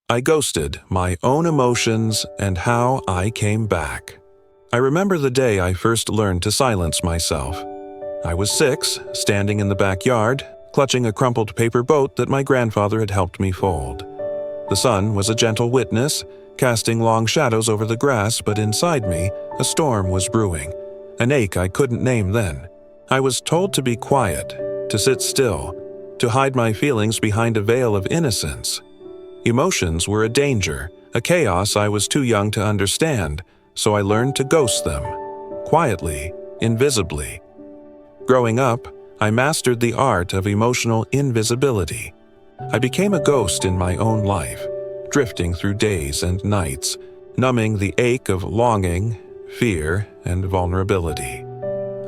I ghosted my own emotions and how I came back. I remember the day I first learned to silence myself. I was 6, standing in the backyard, clutching a crumpled paper boat that my grandfather had helped me fold. The sun was a gentle witness, casting long shadows over the grass, but inside me, a storm was brewing, an ache I couldn't name then. I was told to be quiet, to sit still, to hide my feelings behind a veil of innocence. Emotions were a danger, a chaos I was too young to understand, so I learned to ghost them, quietly, invisibly. Growing up, I mastered the art of emotional invisibility. I became a ghost in my own life, drifting through days and nights, numbing the ache of longing, fear, and vulnerability.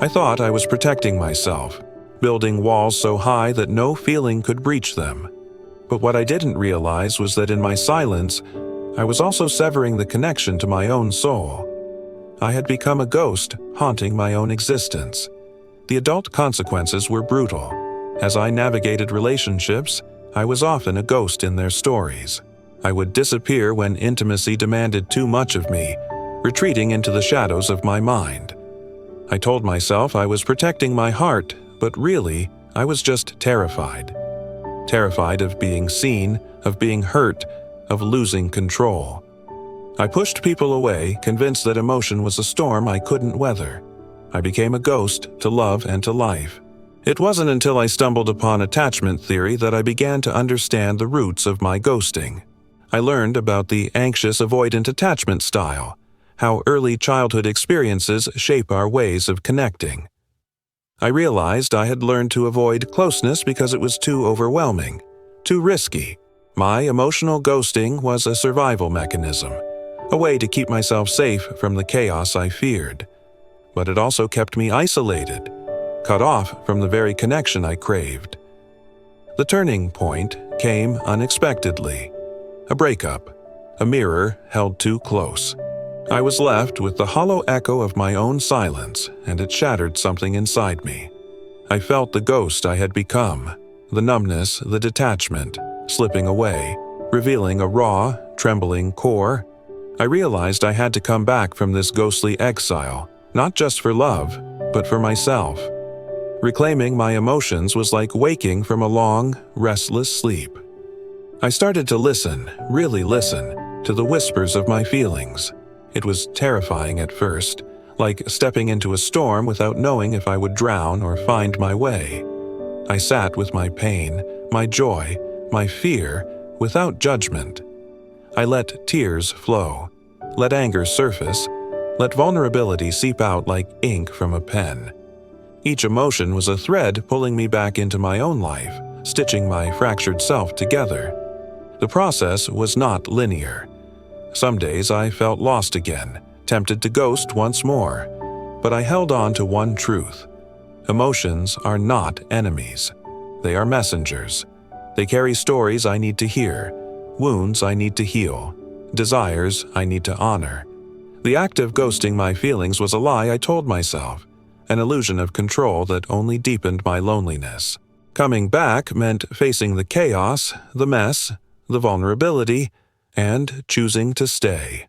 I thought I was protecting myself, building walls so high that no feeling could breach them. But what I didn't realize was that in my silence, I was also severing the connection to my own soul. I had become a ghost, haunting my own existence. The adult consequences were brutal. As I navigated relationships, I was often a ghost in their stories. I would disappear when intimacy demanded too much of me, retreating into the shadows of my mind. I told myself I was protecting my heart, but really, I was just terrified. Terrified of being seen, of being hurt, of losing control. I pushed people away, convinced that emotion was a storm I couldn't weather. I became a ghost to love and to life. It wasn't until I stumbled upon attachment theory that I began to understand the roots of my ghosting. I learned about the Anxious-Avoidant attachment style, how early childhood experiences shape our ways of connecting. I realized I had learned to avoid closeness because it was too overwhelming, too risky. My emotional ghosting was a survival mechanism, a way to keep myself safe from the chaos I feared. But it also kept me isolated, cut off from the very connection I craved. The turning point came unexpectedly. A breakup, a mirror held too close. I was left with the hollow echo of my own silence, and it shattered something inside me. I felt the ghost I had become, the numbness, the detachment, slipping away, revealing a raw, trembling core. I realized I had to come back from this ghostly exile, not just for love, but for myself. Reclaiming my emotions was like waking from a long, restless sleep. I started to listen, really listen, to the whispers of my feelings. It was terrifying at first, like stepping into a storm without knowing if I would drown or find my way. I sat with my pain, my joy, my fear, without judgment. I let tears flow, let anger surface, let vulnerability seep out like ink from a pen. Each emotion was a thread pulling me back into my own life, stitching my fractured self together. The process was not linear. Some days I felt lost again, tempted to ghost once more. But I held on to one truth. Emotions are not enemies. They are messengers. They carry stories I need to hear, wounds I need to heal, desires I need to honor. The act of ghosting my feelings was a lie I told myself, an illusion of control that only deepened my loneliness. Coming back meant facing the chaos, the mess, the vulnerability, and choosing to stay.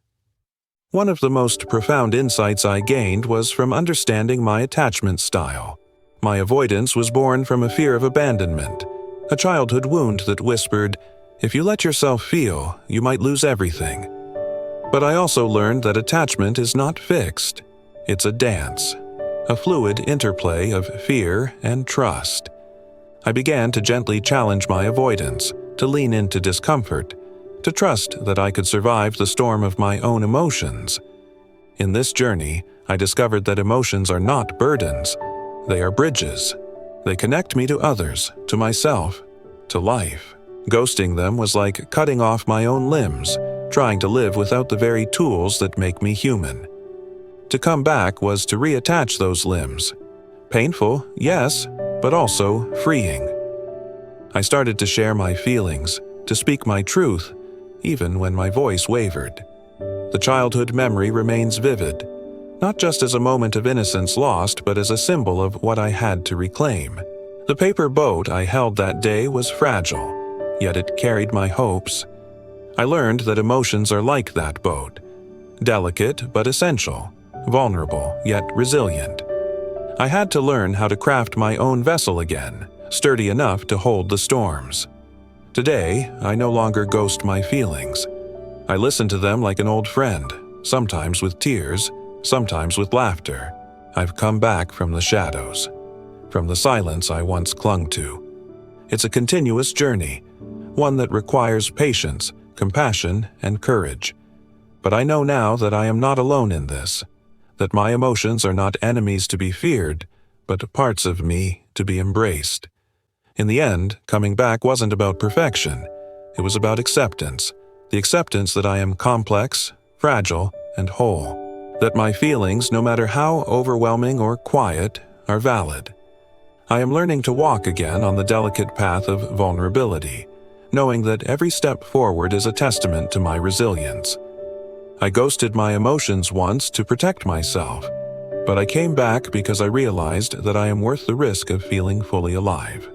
One of the most profound insights I gained was from understanding my attachment style. My avoidance was born from a fear of abandonment, a childhood wound that whispered, "If you let yourself feel, you might lose everything." But I also learned that attachment is not fixed. It's a dance, a fluid interplay of fear and trust. I began to gently challenge my avoidance, to lean into discomfort, to trust that I could survive the storm of my own emotions. In this journey, I discovered that emotions are not burdens. They are bridges. They connect me to others, to myself, to life. Ghosting them was like cutting off my own limbs, trying to live without the very tools that make me human. To come back was to reattach those limbs. Painful, yes, but also freeing. I started to share my feelings, to speak my truth, even when my voice wavered. The childhood memory remains vivid, not just as a moment of innocence lost, but as a symbol of what I had to reclaim. The paper boat I held that day was fragile, yet it carried my hopes. I learned that emotions are like that boat, delicate but essential, vulnerable yet resilient. I had to learn how to craft my own vessel again, sturdy enough to hold the storms. Today, I no longer ghost my feelings. I listen to them like an old friend, sometimes with tears, sometimes with laughter. I've come back from the shadows, from the silence I once clung to. It's a continuous journey, one that requires patience, compassion, and courage. But I know now that I am not alone in this, that my emotions are not enemies to be feared, but parts of me to be embraced. In the end, coming back wasn't about perfection. It was about acceptance, the acceptance that I am complex, fragile, and whole, that my feelings, no matter how overwhelming or quiet, are valid. I am learning to walk again on the delicate path of vulnerability, knowing that every step forward is a testament to my resilience. I ghosted my emotions once to protect myself, but I came back because I realized that I am worth the risk of feeling fully alive.